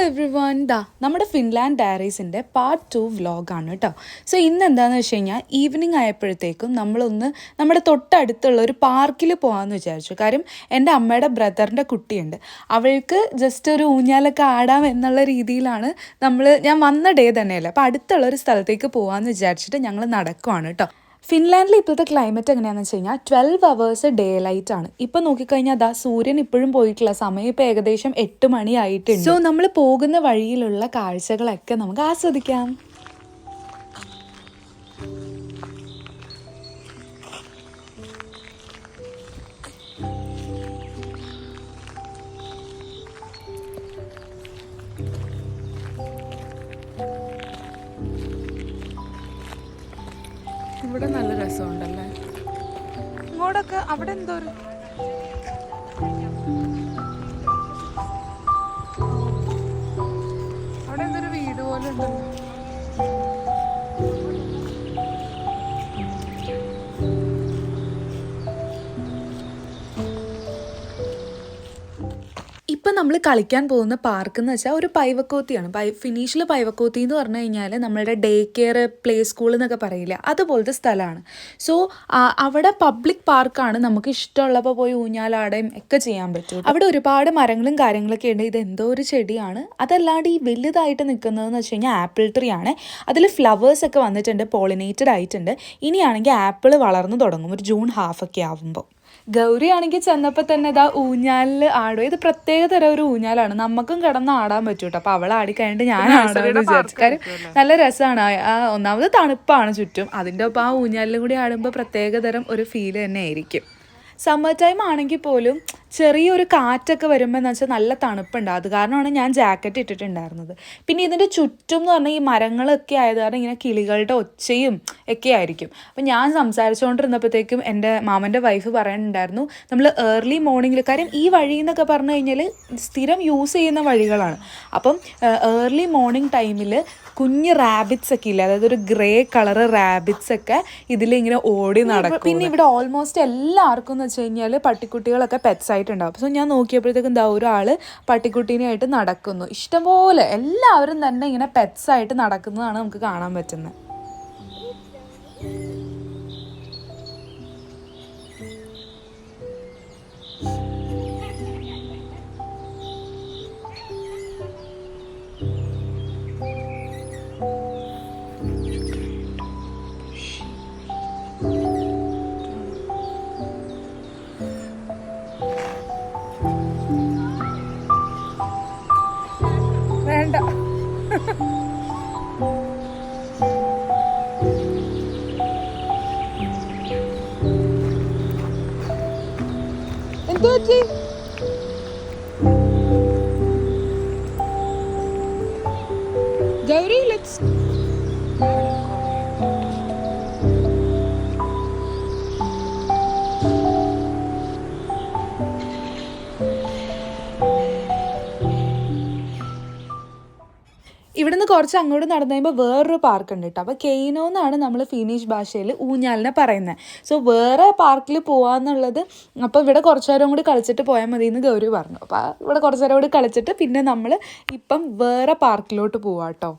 Every one നമ്മുടെ Finland ഡയറീസിൻ്റെ part 2 വ്ലോഗാണ് കേട്ടോ. So ഇന്ന് എന്താണെന്ന് വെച്ച് കഴിഞ്ഞാൽ ഈവനിങ് ആയപ്പോഴത്തേക്കും നമ്മളൊന്ന് നമ്മുടെ തൊട്ടടുത്തുള്ള ഒരു പാർക്കിൽ പോകാമെന്ന് വിചാരിച്ചു. കാര്യം എൻ്റെ അമ്മയുടെ ബ്രദറിൻ്റെ കുട്ടിയുണ്ട്, അവൾക്ക് ജസ്റ്റ് ഒരു ഊഞ്ഞാലൊക്കെ ആടാം എന്നുള്ള രീതിയിലാണ് ഞാൻ വന്ന ഡേ തന്നെയല്ലേ, അപ്പോൾ അടുത്തുള്ളൊരു സ്ഥലത്തേക്ക് പോകാമെന്ന് വിചാരിച്ചിട്ട് ഞങ്ങൾ നടക്കുവാണ് കേട്ടോ. ഫിൻലാൻഡിൽ ഇപ്പോഴത്തെ ക്ലൈമറ്റ് എങ്ങനെയാണെന്ന് വെച്ച് കഴിഞ്ഞാൽ 12 hours ഡേ ലൈറ്റ് ആണ്. ഇപ്പം നോക്കിക്കഴിഞ്ഞാൽ സൂര്യൻ ഇപ്പോഴും പോയിട്ടില്ല, സമയം ഇപ്പോൾ ഏകദേശം 8 മണി ആയിട്ടുണ്ട്. സോ നമ്മൾ പോകുന്ന വഴിയിലുള്ള കാഴ്ചകളൊക്കെ നമുക്ക് ആസ്വദിക്കാം. ഇവിടെ നല്ല രസമുണ്ടല്ലേ, ഇങ്ങോട്ടൊക്കെ. അവിടെ എന്തോ ഒരു അവിടെ എന്തൊരു വീട് പോലെ ഉണ്ടല്ലോ. ഇപ്പം നമ്മൾ കളിക്കാൻ പോകുന്ന പാർക്ക് എന്ന് വെച്ചാൽ ഒരു പൈവക്കോത്തിയാണ്. ഫിനീഷിൽ പൈവക്കോത്തി എന്ന് പറഞ്ഞു കഴിഞ്ഞാൽ നമ്മളുടെ ഡേ കെയർ, പ്ലേ സ്കൂൾ എന്നൊക്കെ പറയില്ല, അതുപോലത്തെ സ്ഥലമാണ്. സോ അവിടെ പബ്ലിക് പാർക്കാണ്, നമുക്ക് ഇഷ്ടമുള്ളപ്പോൾ പോയി ഊഞ്ഞാലാടുകയും ഒക്കെ ചെയ്യാൻ പറ്റും. അവിടെ ഒരുപാട് മരങ്ങളും കാര്യങ്ങളൊക്കെ ഉണ്ട്. ഇത് എന്തോ ഒരു ചെടിയാണ്. അതല്ലാണ്ട് ഈ വലുതായിട്ട് നിൽക്കുന്നതെന്ന് വെച്ച് കഴിഞ്ഞാൽ ആപ്പിൾ ട്രീ ആണ്. അതിൽ ഫ്ലവേഴ്സൊക്കെ വന്നിട്ടുണ്ട്, പോളിനേറ്റഡ് ആയിട്ടുണ്ട്. ഇനിയാണെങ്കിൽ ആപ്പിൾ വളർന്നു തുടങ്ങും ഒരു ജൂൺ ഹാഫൊക്കെ ആവുമ്പോൾ. ഗൗരി ആണെങ്കിൽ ചെന്നപ്പോൾ തന്നെ ഊഞ്ഞാലിൽ ആടും. ഇത് പ്രത്യേക തരം ഒരു ഊഞ്ഞാലാണ്, നമുക്കും കിടന്ന് ആടാൻ പറ്റും കേട്ടോ. അപ്പോൾ അവൾ ആടിക്കഴിഞ്ഞിട്ട് ഞാൻ ആടാമെന്ന് വിചാരിച്ചു. കാര്യം നല്ല രസമാണ്. ഒന്നാമത് തണുപ്പാണ് ചുറ്റും, അതിൻ്റെ ഒപ്പം ആ ഊഞ്ഞാലിലും കൂടി ആടുമ്പോൾ പ്രത്യേക തരം ഒരു ഫീൽ തന്നെ ആയിരിക്കും. സമ്മർ ടൈം ആണെങ്കിൽ പോലും ചെറിയൊരു കാറ്റൊക്കെ വരുമ്പോൾ എന്ന് വെച്ചാൽ നല്ല തണുപ്പുണ്ട്. അത് കാരണമാണ് ഞാൻ ജാക്കറ്റ് ഇട്ടിട്ടുണ്ടായിരുന്നത്. പിന്നെ ഇതിൻ്റെ ചുറ്റും എന്ന് പറഞ്ഞാൽ ഈ മരങ്ങളൊക്കെ ആയത് കാരണം ഇങ്ങനെ കിളികളുടെ ഒച്ചയും ഒക്കെ ആയിരിക്കും. അപ്പം ഞാൻ സംസാരിച്ചുകൊണ്ടിരുന്നപ്പോഴത്തേക്കും എൻ്റെ മാമൻ്റെ വൈഫ് പറയുന്നുണ്ടായിരുന്നു, നമ്മൾ ഏർലി മോർണിംഗിൽ, കാര്യം ഈ വഴി എന്നൊക്കെ പറഞ്ഞു കഴിഞ്ഞാൽ സ്ഥിരം യൂസ് ചെയ്യുന്ന വഴികളാണ്. അപ്പം ഏർലി മോർണിംഗ് ടൈമിൽ കുഞ്ഞ് റാബിറ്റ്സ് ഒക്കെ ഇല്ല, അതായത് ഒരു ഗ്രേ കളറ് റാബിറ്റ്സ് ഒക്കെ ഇതിലിങ്ങനെ ഓടി നടക്കും. പിന്നെ ഇവിടെ ഓൾമോസ്റ്റ് എല്ലാവർക്കും എന്ന് വെച്ച് കഴിഞ്ഞാൽ പട്ടിക്കുട്ടികളൊക്കെ പെറ്റ്സ് ആയിട്ടുണ്ടാവും. സോ ഞാൻ നോക്കിയപ്പോഴത്തേക്കും ഒരാൾ പട്ടിക്കുട്ടീനായിട്ട് നടക്കുന്നു. ഇഷ്ടംപോലെ എല്ലാവരും തന്നെ ഇങ്ങനെ പെറ്റ്സ് ആയിട്ട് നടക്കുന്നതാണ് നമുക്ക് കാണാൻ പറ്റുന്നത്. വേണ്ട, എന്തോ ഗൗരി, ലെറ്റ്സ് ഇവിടുന്ന് കുറച്ച് അങ്ങോട്ട് നടന്നു കഴിയുമ്പോൾ വേറൊരു പാർക്ക് ഉണ്ട് കേട്ടോ. അപ്പോൾ കെയ്നോ എന്നാണ് നമ്മൾ ഫിനിഷ് ഭാഷയിൽ ഊഞ്ഞാലിനെ പറയുന്നത്. സോ വേറെ പാർക്കിൽ പോകാമെന്നുള്ളത്, അപ്പോൾ ഇവിടെ കുറച്ച് നേരം കൂടി കളിച്ചിട്ട് പോയാൽ മതി എന്ന് ഗൗരി പറഞ്ഞു. അപ്പോൾ ഇവിടെ കുറച്ച് നേരം കൂടി കളിച്ചിട്ട് പിന്നെ നമ്മൾ ഇപ്പം വേറെ പാർക്കിലോട്ട് പോവാം കേട്ടോ.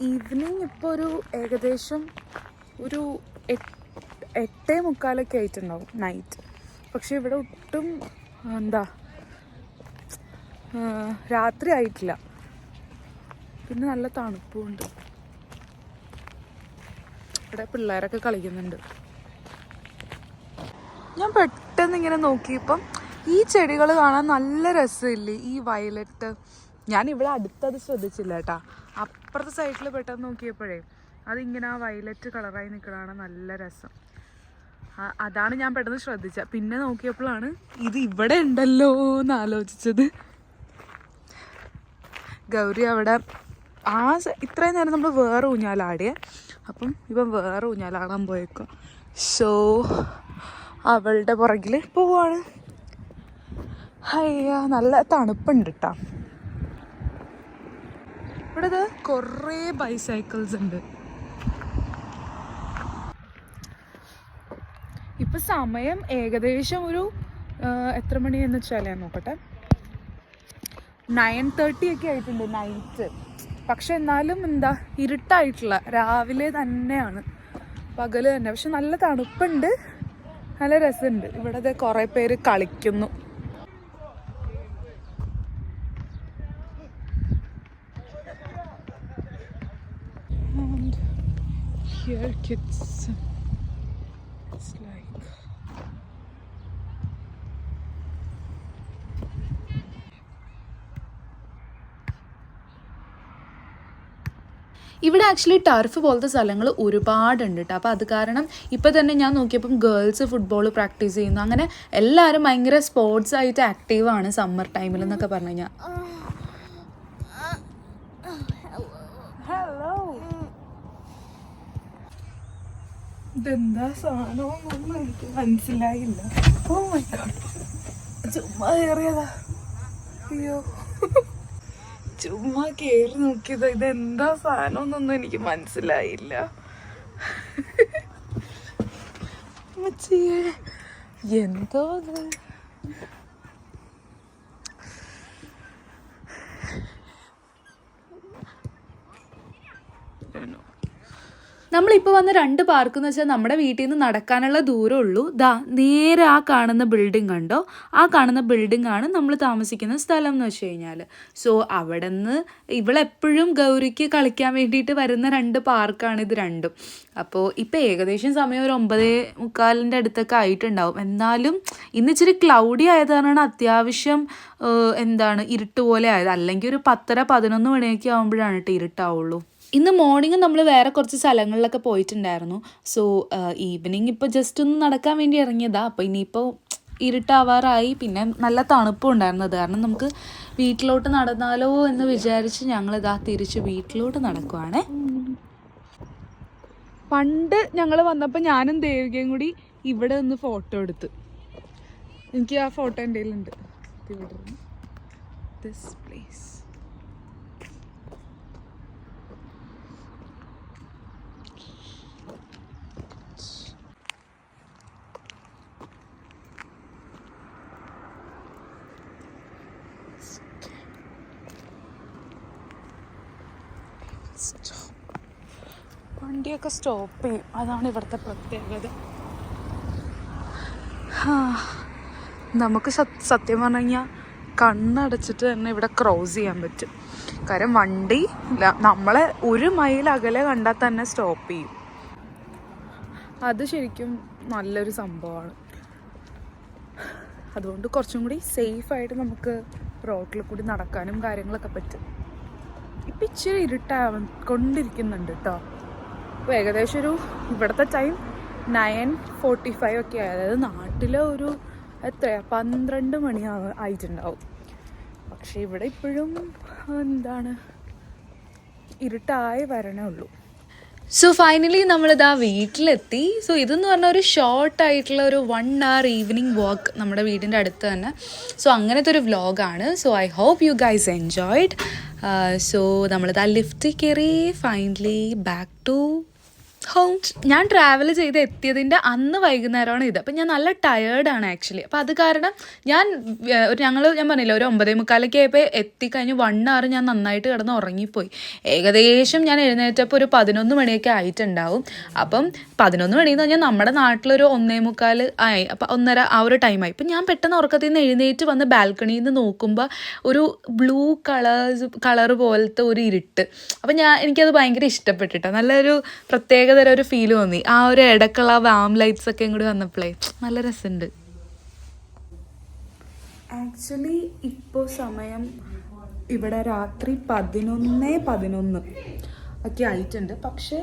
ഈവനിങ് ഇപ്പോൾ ഒരു ഏകദേശം ഒരു 8:45 ആയിട്ടുണ്ടാവും നൈറ്റ്. പക്ഷെ ഇവിടെ ഒട്ടും രാത്രി ആയിട്ടില്ല. പിന്നെ നല്ല തണുപ്പുമുണ്ട്. ഇവിടെ പിള്ളേരൊക്കെ കളിക്കുന്നുണ്ട്. ഞാൻ പെട്ടെന്ന് ഇങ്ങനെ നോക്കിയപ്പം ഈ ചെടികൾ കാണാൻ നല്ല രസമില്ലേ, ഈ വയലറ്റ്. ഞാൻ ഇവിടെ അടുത്തത് ശ്രദ്ധിച്ചില്ല കേട്ടാ, അപ്പുറത്തെ സൈഡിൽ പെട്ടെന്ന് നോക്കിയപ്പോഴേ അതിങ്ങനെ ആ വയലറ്റ് കളറായി നിൽക്കണതാണ് നല്ല രസം. അതാണ് ഞാൻ പെട്ടെന്ന് ശ്രദ്ധിച്ചത്. പിന്നെ നോക്കിയപ്പോഴാണ് ഇത് ഇവിടെ ഉണ്ടല്ലോ എന്ന് ആലോചിച്ചത്. ഗൗരി അവിടെ ഇത്രയും നേരം നമ്മൾ വേറെ ഊഞ്ഞാലാടിയേ, അപ്പം ഇപ്പം വേറെ ഊഞ്ഞാലാടാൻ പോയേക്കും. സോ അവളുടെ പുറകിൽ പോവാണ്. അയ്യ, നല്ല തണുപ്പുണ്ട് കേട്ടോ. ഇവിടെ കുറേ ബൈസൈക്കിൾസ് ഉണ്ട്. ഇപ്പൊ സമയം ഏകദേശം ഒരു എത്ര മണിയെന്ന് വെച്ചാൽ ഞാൻ നോക്കട്ടെ, 9:30 ഒക്കെ ആയിട്ടുണ്ട് നൈറ്റ്. പക്ഷെ എന്നാലും എന്താ, ഇരുട്ടായിട്ടില്ല, രാവിലെ തന്നെയാണ്, പകല് തന്നെ. പക്ഷെ നല്ല തണുപ്പുണ്ട്, നല്ല രസമുണ്ട്. ഇവിടെ കുറേ പേര് കളിക്കുന്നു. Here kids, it's like ഇവിടെ ആക്ച്വലി ടർഫ് പോലത്തെ സ്ഥലങ്ങൾ ഒരുപാടുണ്ട് കേട്ടോ. അപ്പോൾ അത് കാരണം ഇപ്പോൾ തന്നെ ഞാൻ നോക്കിയപ്പം ഗേൾസ് ഫുട്ബോൾ പ്രാക്ടീസ് ചെയ്യുന്നു. അങ്ങനെ എല്ലാവരും ഭയങ്കര സ്പോർട്സ് ആയിട്ട് ആക്റ്റീവാണ് സമ്മർ ടൈമിൽ എന്നൊക്കെ പറഞ്ഞു കഴിഞ്ഞാൽ. ഇതെന്താ സാധനമൊന്നും എനിക്ക് മനസ്സിലായില്ല. ഓ മൈ ഗോഡ്, ചുമ്മാ കയറിയതാ. അയ്യോ, ചുമ്മാ കയറി നോക്കിയതാ. ഇതെന്താ സാധനമൊന്നും എനിക്ക് മനസ്സിലായില്ല. എന്തോ നമ്മളിപ്പോൾ വന്ന 2 പാർക്ക് എന്ന് വെച്ചാൽ നമ്മുടെ വീട്ടിൽ നിന്ന് നടക്കാനുള്ള ദൂരമേ ഉള്ളൂ. നേരെ ആ കാണുന്ന ബിൽഡിംഗ് കണ്ടോ, ആ കാണുന്ന ബിൽഡിംഗ് ആണ് നമ്മൾ താമസിക്കുന്ന സ്ഥലം എന്ന് വെച്ച് കഴിഞ്ഞാൽ. സോ അവിടെ നിന്ന് ഇവളെപ്പോഴും ഗൗരിക്ക് കളിക്കാൻ വേണ്ടിയിട്ട് വരുന്ന 2 പാർക്കാണ് ഇത് രണ്ടും. അപ്പോൾ ഇപ്പോൾ ഏകദേശം സമയം ഒരു 9:45 അടുത്തൊക്കെ ആയിട്ടുണ്ടാവും. എന്നാലും ഇന്ന് ഇച്ചിരി ക്ലൗഡി ആയത് കാരണമാണ് അത്യാവശ്യം ഇരുട്ട് പോലെ ആയത്. അല്ലെങ്കിൽ ഒരു 10:30-11 മണിയൊക്കെ ആകുമ്പോഴാണ് കേട്ടോ ഇരുട്ടാവുള്ളൂ. ഇന്ന് മോർണിംഗ് നമ്മൾ വേറെ കുറച്ച് സ്ഥലങ്ങളിലൊക്കെ പോയിട്ടുണ്ടായിരുന്നു. സോ ഈവനിങ് ഇപ്പോൾ ജസ്റ്റ് ഒന്ന് നടക്കാൻ വേണ്ടി ഇറങ്ങിയതാണ്. അപ്പോൾ ഇനിയിപ്പോൾ ഇരുട്ടാവാറായി, പിന്നെ നല്ല തണുപ്പും ഉണ്ടായിരുന്നു. അത് കാരണം നമുക്ക് വീട്ടിലോട്ട് നടന്നാലോ എന്ന് വിചാരിച്ച് ഞങ്ങളിതാ തിരിച്ച് വീട്ടിലോട്ട് നടക്കുവാണ്. പണ്ട് ഞങ്ങൾ വന്നപ്പോൾ ഞാനും ദേവികയും കൂടി ഇവിടെ ഒന്ന് ഫോട്ടോ എടുത്ത്. എനിക്ക് ആ ഫോട്ടോ എൻ്റെ കയ്യിലുണ്ട്. ഇവിടെ ദിസ് പ്ലേസ്. വണ്ടിയൊക്കെ സ്റ്റോപ്പ് ചെയ്യും, അതാണ് ഇവിടുത്തെ പ്രത്യേകത. നമുക്ക് സത്യം പറഞ്ഞു കഴിഞ്ഞാൽ കണ്ണടച്ചിട്ട് തന്നെ ഇവിടെ ക്രോസ് ചെയ്യാൻ പറ്റും. കാര്യം വണ്ടി നമ്മളെ 1 മൈൽ അകലെ കണ്ടാൽ തന്നെ സ്റ്റോപ്പ് ചെയ്യും. അത് ശരിക്കും നല്ലൊരു സംഭവമാണ്. അതുകൊണ്ട് കുറച്ചും കൂടി സേഫായിട്ട് നമുക്ക് റോഡിൽ കൂടി നടക്കാനും കാര്യങ്ങളൊക്കെ പറ്റും. ഇപ്പം ഇച്ചിരി ഇരുട്ടാകൊണ്ടിരിക്കുന്നുണ്ട് കേട്ടോ. അപ്പോൾ ഏകദേശം ഇവിടുത്തെ ടൈം 9:45 ഒക്കെ ആയി. അതായത് നാട്ടിലെ ഒരു 12 മണി ആയിട്ടുണ്ടാവും. പക്ഷെ ഇവിടെ ഇപ്പോഴും ഇരുട്ടായി വരണേ ഉള്ളൂ. സോ ഫൈനലി നമ്മളിതാ വീട്ടിലെത്തി. സോ ഇതെന്ന് പറഞ്ഞാൽ ഒരു ഷോർട്ടായിട്ടുള്ള ഒരു 1 hour ഈവനിങ് വാക്ക് നമ്മുടെ വീടിൻ്റെ അടുത്ത് തന്നെ. സോ അങ്ങനത്തെ ഒരു വ്ലോഗാണ്. So I hope you guys enjoyed. So നമ്മളിതാ ലിഫ്റ്റ് കയറി ഫൈനലി ബാക്ക് ടു ഹോം. ഞാൻ ട്രാവൽ ചെയ്ത് എത്തിയതിൻ്റെ അന്ന് വൈകുന്നേരമാണ് ഇത്. അപ്പം ഞാൻ നല്ല ടയേർഡാണ് ആക്ച്വലി. അപ്പം അത് കാരണം ഞാൻ പറഞ്ഞില്ല, ഒരു 9:45 ആയപ്പോൾ എത്തിക്കഴിഞ്ഞ് 1 hour ഞാൻ നന്നായിട്ട് കിടന്ന് ഉറങ്ങിപ്പോയി. ഏകദേശം ഞാൻ എഴുന്നേറ്റപ്പോൾ ഒരു 11 മണിയൊക്കെ ആയിട്ടുണ്ടാവും. അപ്പം 11 മണിയെന്ന് പറഞ്ഞാൽ നമ്മുടെ നാട്ടിലൊരു 1:45 ആയി. അപ്പം 1:30 ആ ഒരു ടൈമായി. ഇപ്പം ഞാൻ പെട്ടെന്ന് ഉറക്കത്തിൽ നിന്ന് എഴുന്നേറ്റ് വന്ന് ബാൽക്കണിയിൽ നിന്ന് നോക്കുമ്പോൾ ഒരു ബ്ലൂ കളർ പോലത്തെ ഒരു ഇരുട്ട്. അപ്പം എനിക്കത് ഭയങ്കര ഇഷ്ടപ്പെട്ടിട്ടോ. നല്ലൊരു പ്രത്യേക ഒരു ഫീൽ തോന്നി. ആ ഒരു ഇടക്കുള്ള വാം ലൈറ്റ്സ് ഒക്കെ കൂടി വന്നപ്പോഴേ നല്ല രസമുണ്ട്. ആക്ച്വലി ഇപ്പോൾ സമയം ഇവിടെ രാത്രി 11:11 ഒക്കെ ആയിട്ടുണ്ട്. പക്ഷേ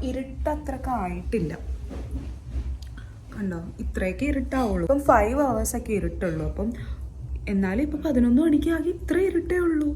ഇരുട്ടത്രയൊക്കെ ആയിട്ടില്ല. കണ്ടോ, ഇത്രയൊക്കെ ഇരുട്ടാവുള്ളൂ. ഇപ്പം 5 hours ഒക്കെ ഇരുട്ടുള്ളൂ. അപ്പം എന്നാലും ഇപ്പം 11 മണിക്ക് ആകെ ഇത്ര ഇരുട്ടേ ഉള്ളൂ.